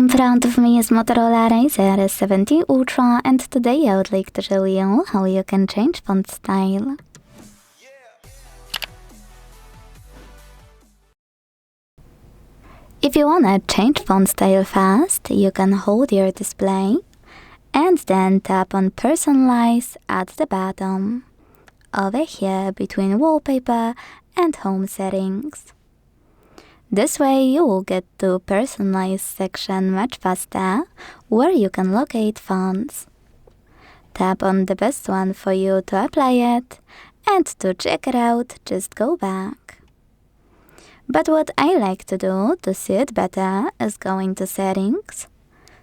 In front of me is Motorola Razr 70 Ultra, and today I would like to show you how you can change font style. If you wanna change font style fast, you can hold your display and then tap on Personalize at the bottom, over here between Wallpaper and Home Settings. This way you will get to Personalize section much faster, where you can locate fonts. Tap on the best one for you to apply it, and to check it out, just go back. But what I like to do to see it better is going to Settings,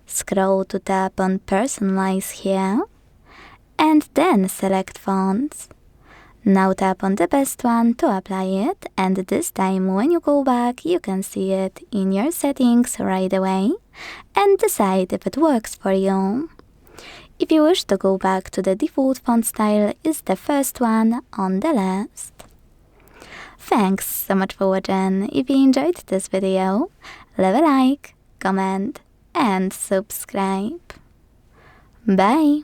scroll to tap on Personalize here, and then select Fonts. Now tap on the best one to apply it, and this time when you go back you can see it in your settings right away and decide if it works for you. If you wish to go back to the default font style, is the first one on the list. Thanks so much for watching. If you enjoyed this video, leave a like, comment and subscribe. Bye!